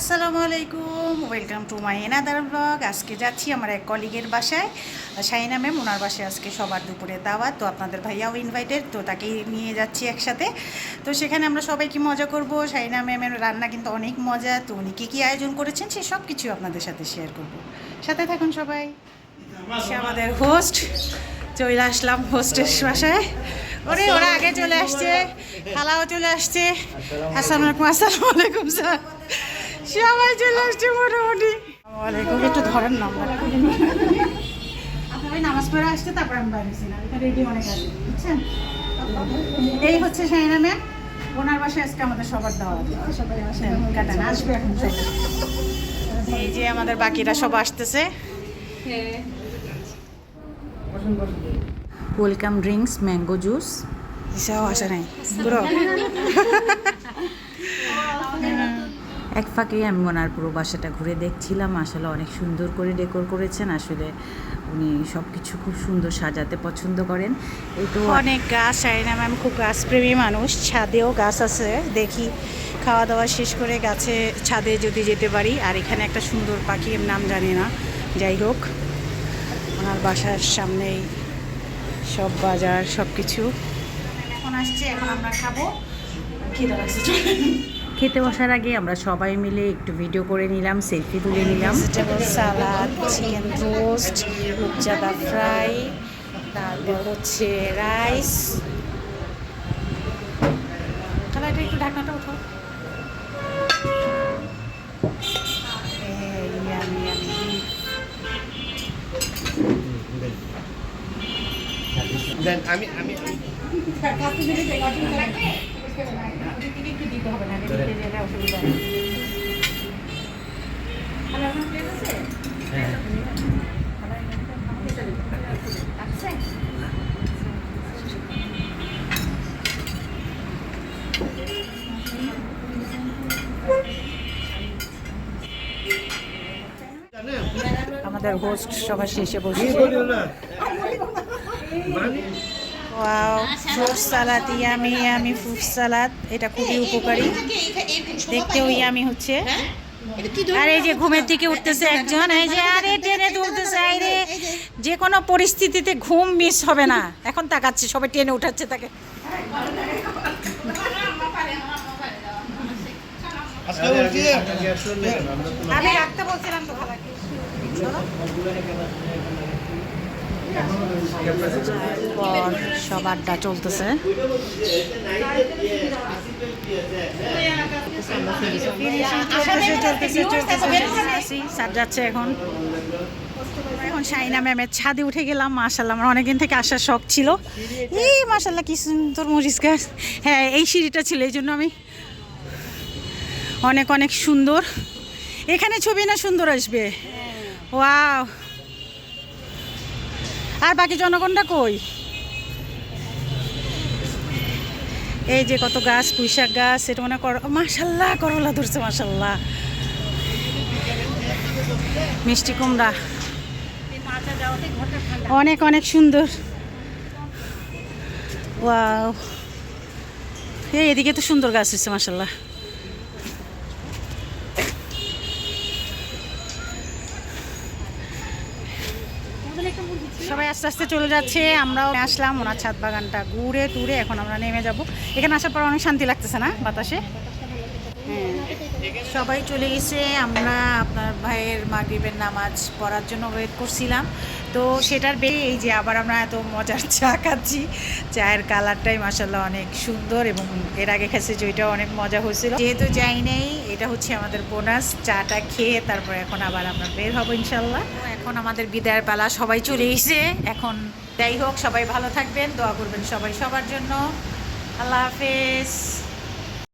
আসসালামু আলাইকুম, welcome to my another blog. আজকে যাচ্ছি আমার এক কলিগের বাসায়, শাহিনা ম্যাম। ওনার বাসায় আজকে সবার দুপুরে দাওয়াত, তো আপনাদের ভাইয়াও ইনভাইটেড, তো তাকেই নিয়ে যাচ্ছি একসাথে। তো সেখানে আমরা সবাই কি মজা করব। শাহিনা ম্যামের রান্না কিন্তু অনেক মজা, তো উনি কী কী আয়োজন করেছেন সে সব কিছু আপনাদের সাথে শেয়ার করব। সাথে থাকুন সবাই। সে আমাদের হোস্ট, চলে আসলাম হোস্টের বাসায়। ওরা আগে চলে আসছে, খালাও চলে আসছে। আসসালামু আলাইকুম স্যার, সবাই চলে আসছে মোটামুটি। ওয়ালাইকুম, একটু ধরেন না, আপনার নামাজ পড়ে আসছে, তারপর আমি বাইরেছি না, এটা রেডি অনেক আছে, বুঝছেন। এই হচ্ছে শাহিনা ম্যাম, ওনার বাসায় আজকে আমাদের সবার দাওয়াত, সবাই আসেন, কাটান আসবে এখন সবাই। এই যে আমাদের বাকিরা সব আসতেছে। ওয়েলকাম ড্রিঙ্কস, ম্যাঙ্গো জুস, এসব আসে নাই পুরো। এক ফাঁকে আমি ওনার পুরো বাসাটা ঘুরে দেখছিলাম। আসলে অনেক সুন্দর করে ডেকোর করেছেন। আসলে উনি সব কিছু খুব সুন্দর সাজাতে পছন্দ করেন। এই তো অনেক গাছ, শাহিনা ম্যাম খুব গাছপ্রেমী মানুষ। ছাদেও গাছ আছে, দেখি খাওয়া দাওয়া শেষ করে গাছে ছাদে যদি যেতে পারি। আর এখানে একটা সুন্দর পাখি, এর নাম জানি না, যাই হোক ওনার বাসার সামনেই সব বাজার, সব কিছু। এখন আসছে, এখন আমরা খাবো। খেতে বসার আগে আমরা সবাই মিলে একটু ভিডিও করে নিলাম, সেলফি তুলে নিলাম। ভেজিটেবল সালাদ, চিকেন রোস্ট, রূপচাঁদা ফ্রাই, তারপর হচ্ছে রাইস। খালাটা একটু ঢাকনাটা উঠো। আমি দিতে হবে না, অসুবিধা নেই। আমাদের হোস্ট সবার শেষে বসে। Wow, fruit salad, yummy yummy fruit salad. এটা খুবই উপকারী, দেখতেও ইয়ামি হচ্ছে। আর এই যে ঘুমের থেকে উঠতেছে একজন, এই যে আরে টেনে তুলতেছে। আরে যে কোনো পরিস্থিতিতে ঘুম মিস হবে না, এখন তাকাচ্ছে, সবাই টেনে উঠাচ্ছে তাকে। আমি রাখতে বলছিলাম তো খালাকে। সব আড্ডা চলতেছে। যাচ্ছে এখন। এখন শাহিনা ম্যামের ছাদে উঠে গেলাম। মাশাআল্লাহ, আমার অনেকদিন থেকে আসার শখ ছিল। এই মাশাআল্লাহ কি সুন্দর মরিচ গাছ। হ্যাঁ, এই সিঁড়িটা ছিল, এই জন্য আমি অনেক অনেক সুন্দর। এখানে ছবি না সুন্দর আসবে। ওয়াও, আর বাকি জনগণটা কই? এই যে কত গাছ, পুঁইশাক গাছ, এটা মনে কর। মাশাল্লাহ, করলা ধরছে, মাশাল্লাহ। মিষ্টি কুমড়া, অনেক অনেক সুন্দর। ওয়াও, এদিকে তো সুন্দর গাছ হচ্ছে, মাশাল্লাহ। সবাই আস্তে আস্তে চলে যাচ্ছে, আমরাও আসলাম ওনার ছাদ বাগানটা ঘুরে টুরে। এখন আমরা নেমে যাব। এখানে আসার পর অনেক শান্তি লাগতেছে না বাতাসে? হ্যাঁ, সবাই চলে গেছে। আমরা আপনার ভাইয়ের মাগরিবের নামাজ পড়ার জন্য ওয়েট করছিলাম। তো সেটার এই যে আবার আমরা এত মজার চা খাচ্ছি। চায়ের কালারটাই মাশাআল্লাহ অনেক সুন্দর, এবং এর আগে খাচ্ছি যেটাও অনেক মজা হয়েছিল। যেহেতু যাই নেই, এটা হচ্ছে আমাদের বোনাস। চাটা খেয়ে তারপর এখন আবার আমরা বের হবো ইনশাল্লাহ। এখন আমাদের বিদায়ের পালা, সবাই চলে এসে। এখন যাই হোক, সবাই ভালো থাকবেন, দোয়া করবেন সবাই সবার জন্য। আল্লাহ হাফেজ।